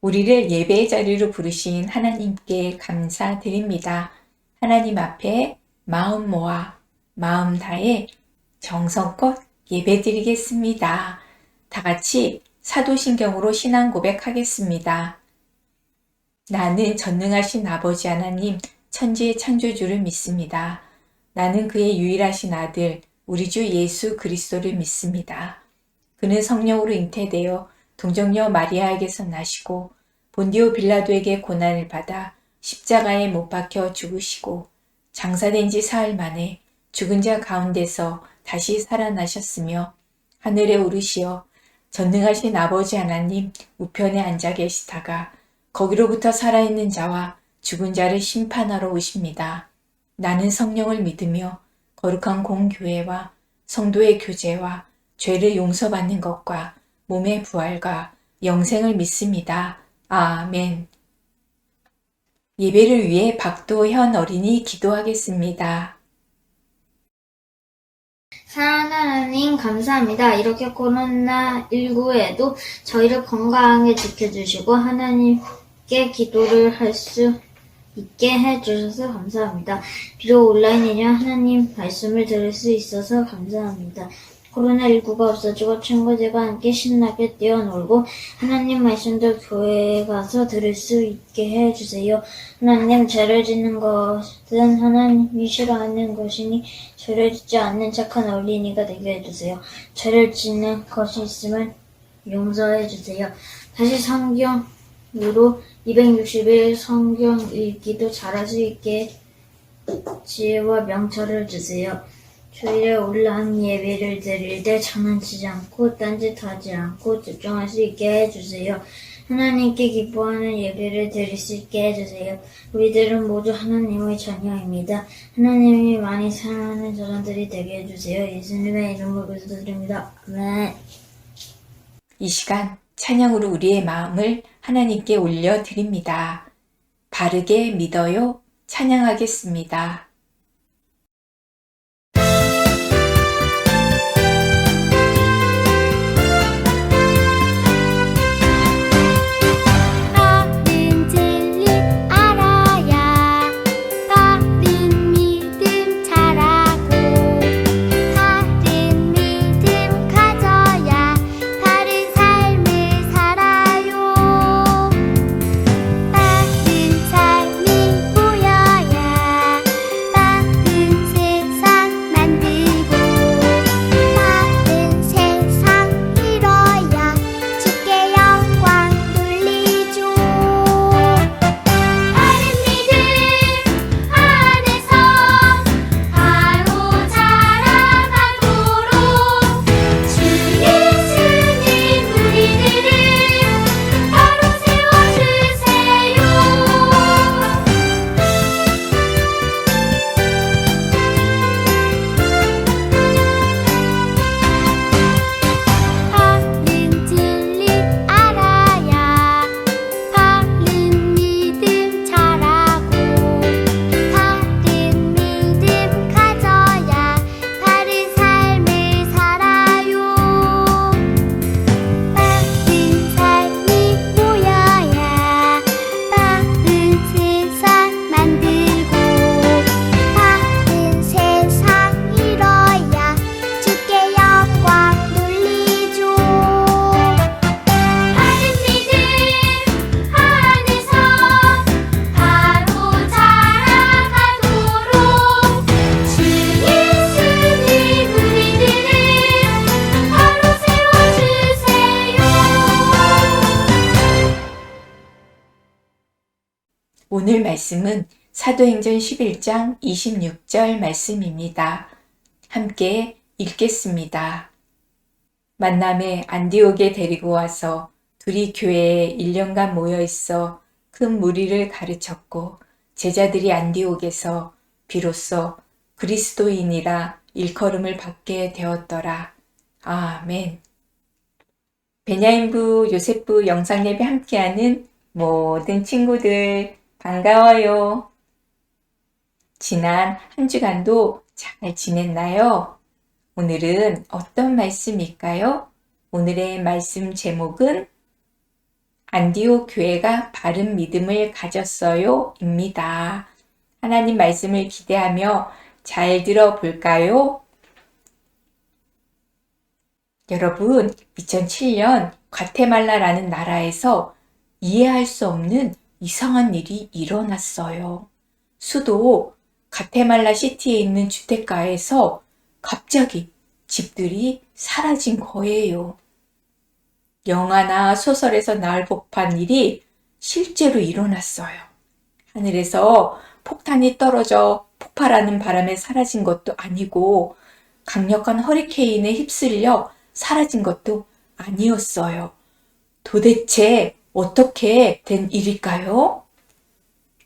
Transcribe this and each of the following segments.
우리를 예배의 자리로 부르신 하나님께 감사드립니다. 하나님 앞에 마음 모아 마음 다해 정성껏 예배드리겠습니다. 다 같이 사도신경으로 신앙 고백하겠습니다. 나는 전능하신 아버지 하나님 천지의 창조주를 믿습니다. 나는 그의 유일하신 아들 우리 주 예수 그리스도를 믿습니다. 그는 성령으로 잉태되어 동정녀 마리아에게서 나시고 본디오 빌라도에게 고난을 받아 십자가에 못 박혀 죽으시고 장사된 지 사흘 만에 죽은 자 가운데서 다시 살아나셨으며 하늘에 오르시어 전능하신 아버지 하나님 우편에 앉아 계시다가 거기로부터 살아있는 자와 죽은 자를 심판하러 오십니다. 나는 성령을 믿으며 거룩한 공교회와 성도의 교제와 죄를 용서받는 것과 몸의 부활과 영생을 믿습니다. 아멘. 예배를 위해 박도현 어린이 기도하겠습니다. 사랑하는 하나님 감사합니다. 이렇게 코로나19에도 저희를 건강하게 지켜주시고 하나님께 기도를 할 수 있게 해주셔서 감사합니다. 비록 온라인이냐 하나님 말씀을 들을 수 있어서 감사합니다. 코로나19가 없어지고 친구들과 함께 신나게 뛰어놀고 하나님 말씀도 교회에 가서 들을 수 있게 해주세요. 하나님 죄를 짓는 것은 하나님이 싫어하는 것이니 죄를 짓지 않는 착한 어린이가 되게 해주세요. 죄를 짓는 것이 있으면 용서해주세요. 다시 성경으로 260일 성경 읽기도 잘할 수 있게 지혜와 명철을 주세요. 주일에 온라인 예배를 드릴 때 장난치지 않고 딴짓하지 않고 집중할 수 있게 해주세요. 하나님께 기뻐하는 예배를 드릴 수 있게 해주세요. 우리들은 모두 하나님의 자녀입니다. 하나님이 많이 사랑하는 자녀들이 되게 해주세요. 예수님의 이름으로 기도드립니다. 아멘. 이 시간 찬양으로 우리의 마음을 하나님께 올려드립니다. 바르게 믿어요. 찬양하겠습니다. 오늘 말씀은 사도행전 11장 26절 말씀입니다. 함께 읽겠습니다. 만남에 안디옥에 데리고 와서 둘이 교회에 1년간 모여 있어 큰 무리를 가르쳤고 제자들이 안디옥에서 비로소 그리스도인이라 일컬음을 받게 되었더라. 아멘. 베냐민부 요셉부 영상예배 함께하는 모든 친구들 반가워요. 지난 한 주간도 잘 지냈나요? 오늘은 어떤 말씀일까요? 오늘의 말씀 제목은 안디옥 교회가 바른 믿음을 가졌어요? 입니다. 하나님 말씀을 기대하며 잘 들어볼까요? 여러분, 2007년 과테말라라는 나라에서 이해할 수 없는 이상한 일이 일어났어요. 수도 과테말라 시티에 있는 주택가에서 갑자기 집들이 사라진 거예요. 영화나 소설에서 나올 법한 일이 실제로 일어났어요. 하늘에서 폭탄이 떨어져 폭발하는 바람에 사라진 것도 아니고 강력한 허리케인에 휩쓸려 사라진 것도 아니었어요. 도대체 어떻게 된 일일까요?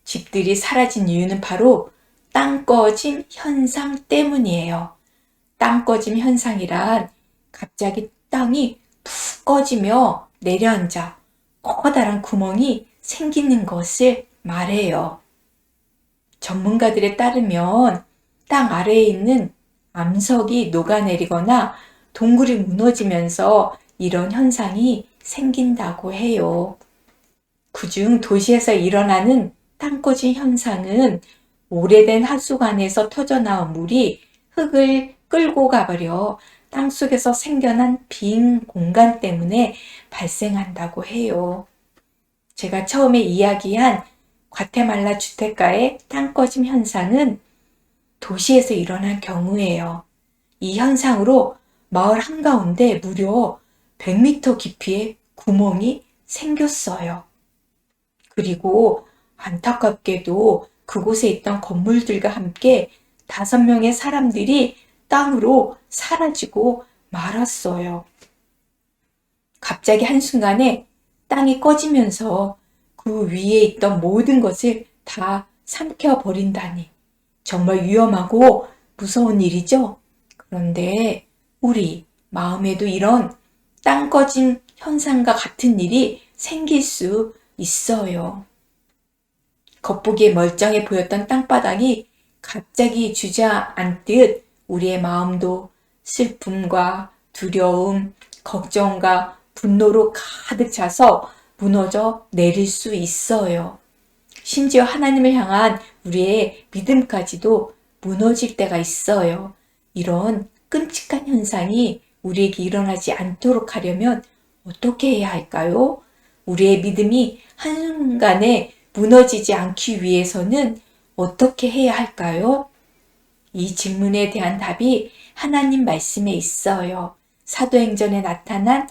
집들이 사라진 이유는 바로 땅꺼짐 현상 때문이에요. 땅꺼짐 현상이란 갑자기 땅이 푹 꺼지며 내려앉아 커다란 구멍이 생기는 것을 말해요. 전문가들에 따르면 땅 아래에 있는 암석이 녹아내리거나 동굴이 무너지면서 이런 현상이 생긴다고 해요. 그중 도시에서 일어나는 땅꺼짐 현상은 오래된 하수관에서 터져나온 물이 흙을 끌고 가버려 땅속에서 생겨난 빈 공간 때문에 발생한다고 해요. 제가 처음에 이야기한 과테말라 주택가의 땅꺼짐 현상은 도시에서 일어난 경우예요. 이 현상으로 마을 한가운데 무려 100m 깊이의 구멍이 생겼어요. 그리고 안타깝게도 그곳에 있던 건물들과 함께 5명의 사람들이 땅으로 사라지고 말았어요. 갑자기 한순간에 땅이 꺼지면서 그 위에 있던 모든 것을 다 삼켜버린다니 정말 위험하고 무서운 일이죠? 그런데 우리 마음에도 이런 땅 꺼짐 현상과 같은 일이 생길 수 있어요. 겉보기에 멀쩡해 보였던 땅바닥이 갑자기 주저앉듯 우리의 마음도 슬픔과 두려움, 걱정과 분노로 가득 차서 무너져 내릴 수 있어요. 심지어 하나님을 향한 우리의 믿음까지도 무너질 때가 있어요. 이런 끔찍한 현상이 우리에게 일어나지 않도록 하려면 어떻게 해야 할까요? 우리의 믿음이 한순간에 무너지지 않기 위해서는 어떻게 해야 할까요? 이 질문에 대한 답이 하나님 말씀에 있어요. 사도행전에 나타난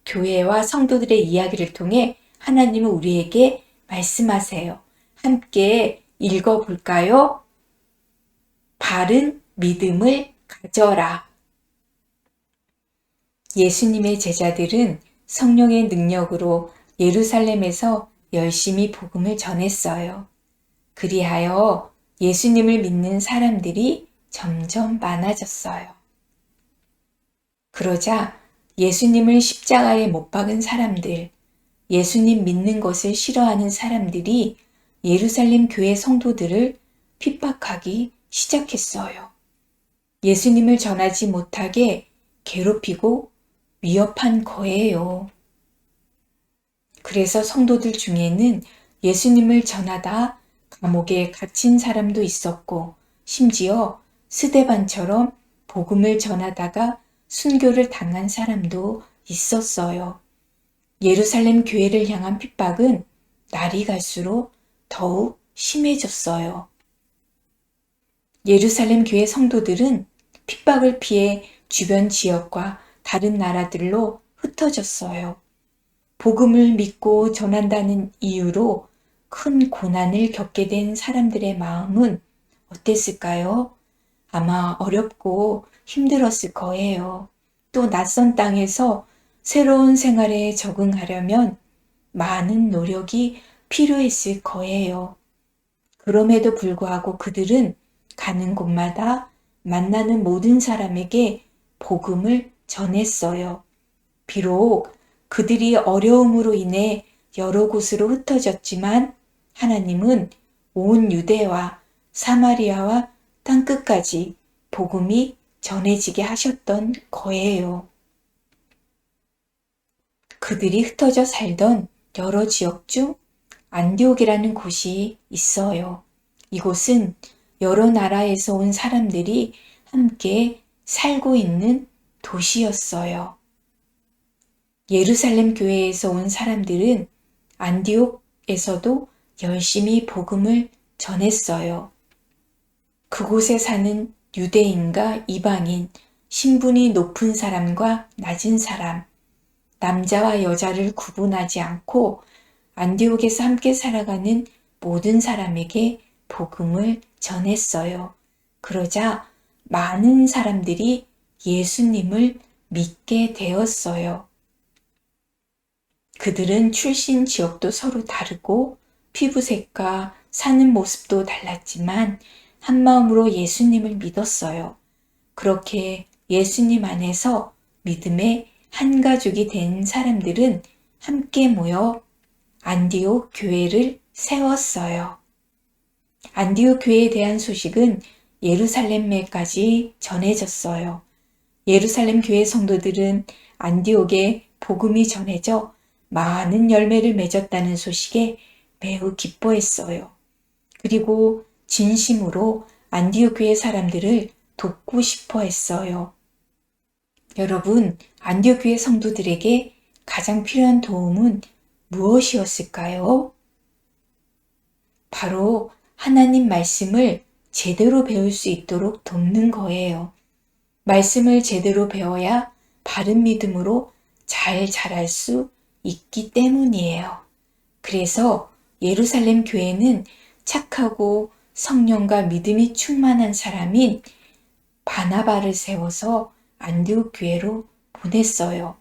교회와 성도들의 이야기를 통해 하나님은 우리에게 말씀하세요. 함께 읽어볼까요? 바른 믿음을 가져라. 예수님의 제자들은 성령의 능력으로 예루살렘에서 열심히 복음을 전했어요. 그리하여 예수님을 믿는 사람들이 점점 많아졌어요. 그러자 예수님을 십자가에 못 박은 사람들, 예수님 믿는 것을 싫어하는 사람들이 예루살렘 교회 성도들을 핍박하기 시작했어요. 예수님을 전하지 못하게 괴롭히고 위협한 거예요. 그래서 성도들 중에는 예수님을 전하다 감옥에 갇힌 사람도 있었고, 심지어 스데반처럼 복음을 전하다가 순교를 당한 사람도 있었어요. 예루살렘 교회를 향한 핍박은 날이 갈수록 더욱 심해졌어요. 예루살렘 교회 성도들은 핍박을 피해 주변 지역과 다른 나라들로 흩어졌어요. 복음을 믿고 전한다는 이유로 큰 고난을 겪게 된 사람들의 마음은 어땠을까요? 아마 어렵고 힘들었을 거예요. 또 낯선 땅에서 새로운 생활에 적응하려면 많은 노력이 필요했을 거예요. 그럼에도 불구하고 그들은 가는 곳마다 만나는 모든 사람에게 복음을 전했어요. 비록 그들이 어려움으로 인해 여러 곳으로 흩어졌지만 하나님은 온 유대와 사마리아와 땅끝까지 복음이 전해지게 하셨던 거예요. 그들이 흩어져 살던 여러 지역 중 안디옥이라는 곳이 있어요. 이곳은 여러 나라에서 온 사람들이 함께 살고 있는 도시였어요. 예루살렘 교회에서 온 사람들은 안디옥에서도 열심히 복음을 전했어요. 그곳에 사는 유대인과 이방인, 신분이 높은 사람과 낮은 사람, 남자와 여자를 구분하지 않고 안디옥에서 함께 살아가는 모든 사람에게 복음을 전했어요. 그러자 많은 사람들이 예수님을 믿게 되었어요. 그들은 출신 지역도 서로 다르고 피부색과 사는 모습도 달랐지만 한마음으로 예수님을 믿었어요. 그렇게 예수님 안에서 믿음의 한 가족이 된 사람들은 함께 모여 안디옥 교회를 세웠어요. 안디옥 교회에 대한 소식은 예루살렘에까지 전해졌어요. 예루살렘 교회 성도들은 안디옥에 복음이 전해져 많은 열매를 맺었다는 소식에 매우 기뻐했어요. 그리고 진심으로 안디옥 교회 사람들을 돕고 싶어 했어요. 여러분, 안디옥 교회 성도들에게 가장 필요한 도움은 무엇이었을까요? 바로 하나님 말씀을 제대로 배울 수 있도록 돕는 거예요. 말씀을 제대로 배워야 바른 믿음으로 잘 자랄 수 있기 때문이에요. 그래서 예루살렘 교회는 착하고 성령과 믿음이 충만한 사람인 바나바를 세워서 안디옥 교회로 보냈어요.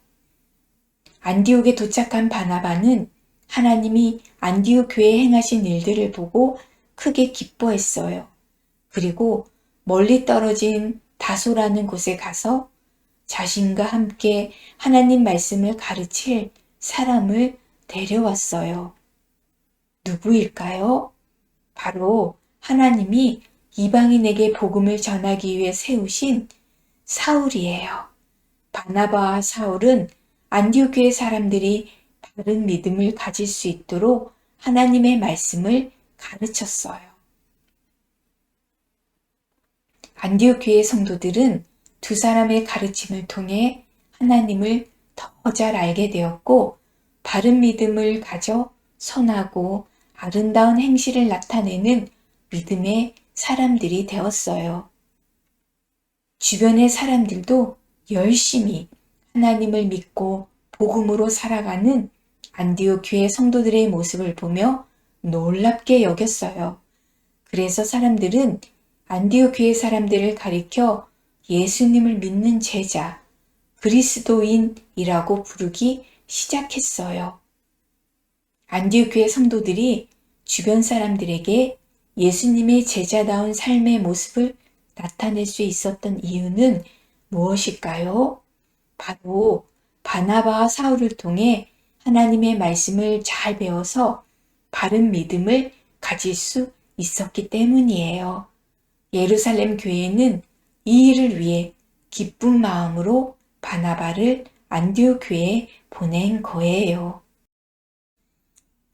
안디옥에 도착한 바나바는 하나님이 안디옥 교회에 행하신 일들을 보고 크게 기뻐했어요. 그리고 멀리 떨어진 다소라는 곳에 가서 자신과 함께 하나님 말씀을 가르칠 사람을 데려왔어요. 누구일까요? 바로 하나님이 이방인에게 복음을 전하기 위해 세우신 사울이에요. 바나바와 사울은 안디옥 교회 사람들이 바른 믿음을 가질 수 있도록 하나님의 말씀을 가르쳤어요. 안디옥 교회 성도들은 두 사람의 가르침을 통해 하나님을 더 잘 알게 되었고 바른 믿음을 가져 선하고 아름다운 행실을 나타내는 믿음의 사람들이 되었어요. 주변의 사람들도 열심히 하나님을 믿고 복음으로 살아가는 안디옥 교회 성도들의 모습을 보며 놀랍게 여겼어요. 그래서 사람들은 안디옥 교회 사람들을 가리켜 예수님을 믿는 제자, 그리스도인이라고 부르기 시작했어요. 안디옥 교회 성도들이 주변 사람들에게 예수님의 제자다운 삶의 모습을 나타낼 수 있었던 이유는 무엇일까요? 바로 바나바와 사울을 통해 하나님의 말씀을 잘 배워서 바른 믿음을 가질 수 있었기 때문이에요. 예루살렘 교회는 이 일을 위해 기쁜 마음으로 바나바를 안디옥 교회에 보낸 거예요.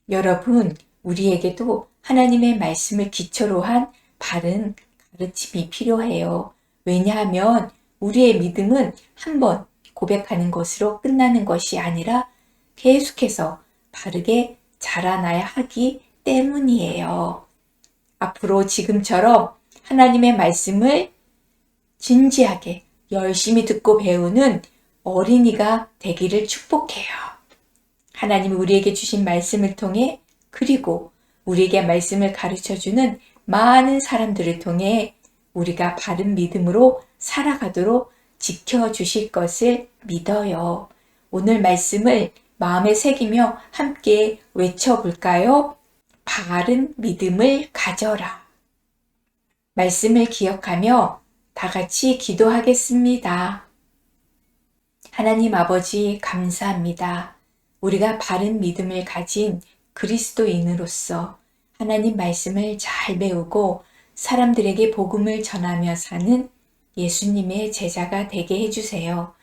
여러분, 우리에게도 하나님의 말씀을 기초로 한 바른 가르침이 필요해요. 왜냐하면 우리의 믿음은 한번 고백하는 것으로 끝나는 것이 아니라 계속해서 바르게 자라나야 하기 때문이에요. 앞으로 지금처럼 하나님의 말씀을 진지하게 열심히 듣고 배우는 어린이가 되기를 축복해요. 하나님이 우리에게 주신 말씀을 통해 그리고 우리에게 말씀을 가르쳐주는 많은 사람들을 통해 우리가 바른 믿음으로 살아가도록 지켜주실 것을 믿어요. 오늘 말씀을 마음에 새기며 함께 외쳐볼까요? 바른 믿음을 가져라. 말씀을 기억하며 다 같이 기도하겠습니다. 하나님 아버지 감사합니다. 우리가 바른 믿음을 가진 그리스도인으로서 하나님 말씀을 잘 배우고 사람들에게 복음을 전하며 사는 예수님의 제자가 되게 해주세요.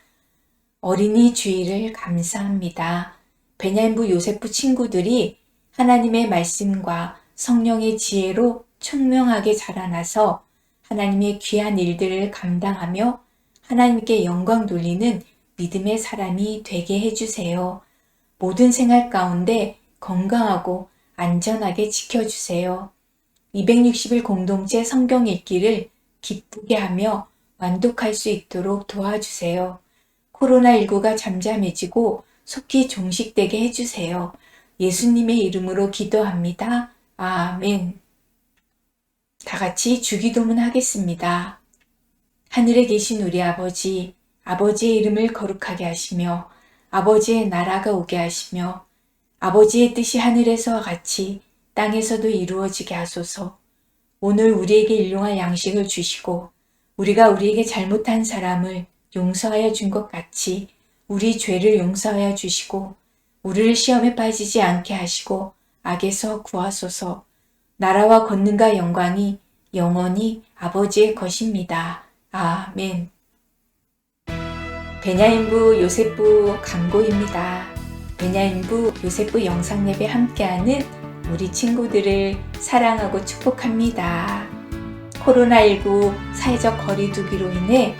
어린이 주일을 감사합니다. 베냐민부 요세프 친구들이 하나님의 말씀과 성령의 지혜로 총명하게 자라나서 하나님의 귀한 일들을 감당하며 하나님께 영광 돌리는 믿음의 사람이 되게 해주세요. 모든 생활 가운데 건강하고 안전하게 지켜주세요. 260일 공동체 성경 읽기를 기쁘게 하며 완독할 수 있도록 도와주세요. 코로나19가 잠잠해지고 속히 종식되게 해주세요. 예수님의 이름으로 기도합니다. 아멘. 다 같이 주기도문 하겠습니다. 하늘에 계신 우리 아버지, 아버지의 이름을 거룩하게 하시며 아버지의 나라가 오게 하시며 아버지의 뜻이 하늘에서와 같이 땅에서도 이루어지게 하소서. 오늘 우리에게 일용할 양식을 주시고 우리가 우리에게 잘못한 사람을 용서하여 준 것 같이 우리 죄를 용서하여 주시고 우리를 시험에 빠지지 않게 하시고 악에서 구하소서. 나라와 권능과 영광이 영원히 아버지의 것입니다. 아멘. 베냐민부 요세프 강고입니다. 베냐민부 요세프 영상예배 함께하는 우리 친구들을 사랑하고 축복합니다. 코로나19 사회적 거리두기로 인해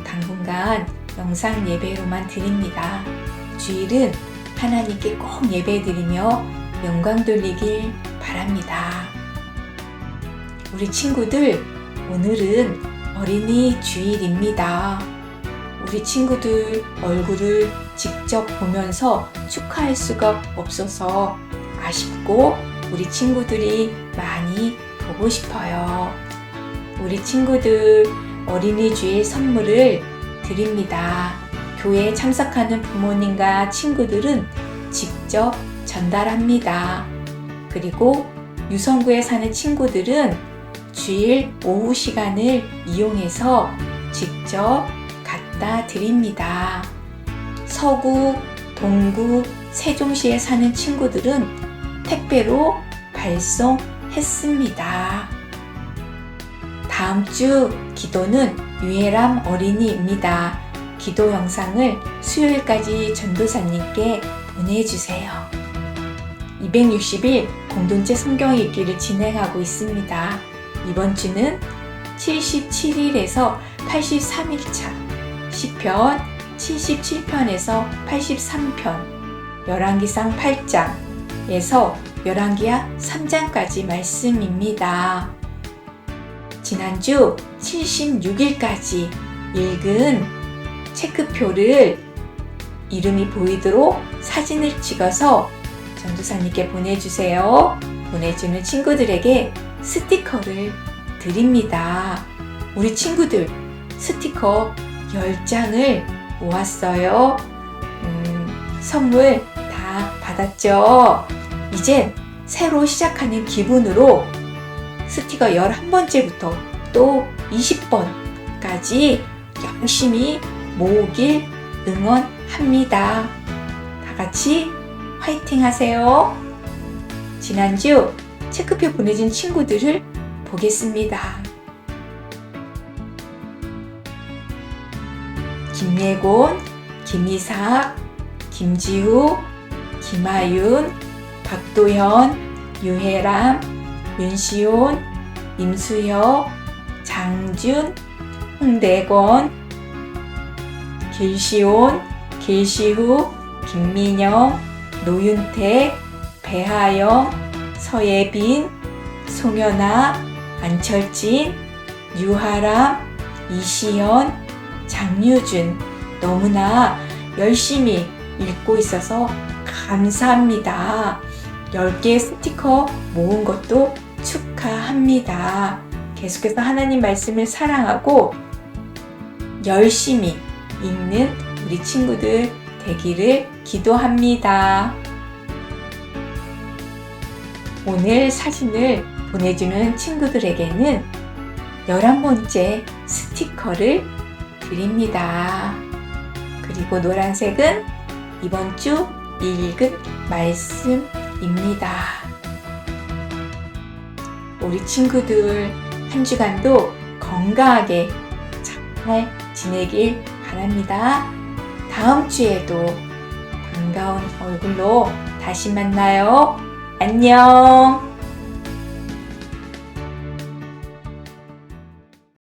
당분간 영상 예배로만 드립니다. 주일은 하나님께 꼭 예배드리며 영광 돌리길 바랍니다. 우리 친구들, 오늘은 어린이 주일입니다. 우리 친구들 얼굴을 직접 보면서 축하할 수가 없어서 아쉽고 우리 친구들이 많이 보고 싶어요. 우리 친구들 어린이 주일 선물을 드립니다. 교회에 참석하는 부모님과 친구들은 직접 전달합니다. 그리고 유성구에 사는 친구들은 주일 오후 시간을 이용해서 직접 갖다 드립니다. 서구, 동구, 세종시에 사는 친구들은 택배로 발송했습니다. 다음 주 기도는 유혜람 어린이입니다. 기도 영상을 수요일까지 전도사님께 보내주세요. 260일 공동체 성경 읽기를 진행하고 있습니다. 이번 주는 77일에서 83일차, 시편 77편에서 83편, 열왕기상 8장에서 열왕기하 3장까지 말씀입니다. 지난주 76일까지 읽은 체크표를 이름이 보이도록 사진을 찍어서 전도사님께 보내주세요. 보내주는 친구들에게 스티커를 드립니다. 우리 친구들 스티커 10장을 모았어요. 선물 다 받았죠? 이제 새로 시작하는 기분으로 스티커 11번째부터 또 20번까지 열심히 모으길 응원합니다. 다 같이 화이팅 하세요. 지난주 체크표 보내준 친구들을 보겠습니다. 김예곤, 김이삭, 김지우, 김하윤, 박도현, 유혜람, 윤시온, 임수혁, 장준, 홍대건, 길시온, 길시후, 김민영, 노윤택, 배하영, 서예빈, 송연아, 안철진, 유하람, 이시연, 장유준, 너무나 열심히 읽고 있어서 감사합니다. 10개의 스티커 모은 것도 축하합니다. 계속해서 하나님 말씀을 사랑하고 열심히 읽는 우리 친구들 되기를 기도합니다. 오늘 사진을 보내주는 친구들에게는 11번째 스티커를 드립니다. 그리고 노란색은 이번 주 읽은 말씀입니다. 우리 친구들 한 주간도 건강하게 잘 지내길 바랍니다. 다음 주에도 반가운 얼굴로 다시 만나요. 안녕.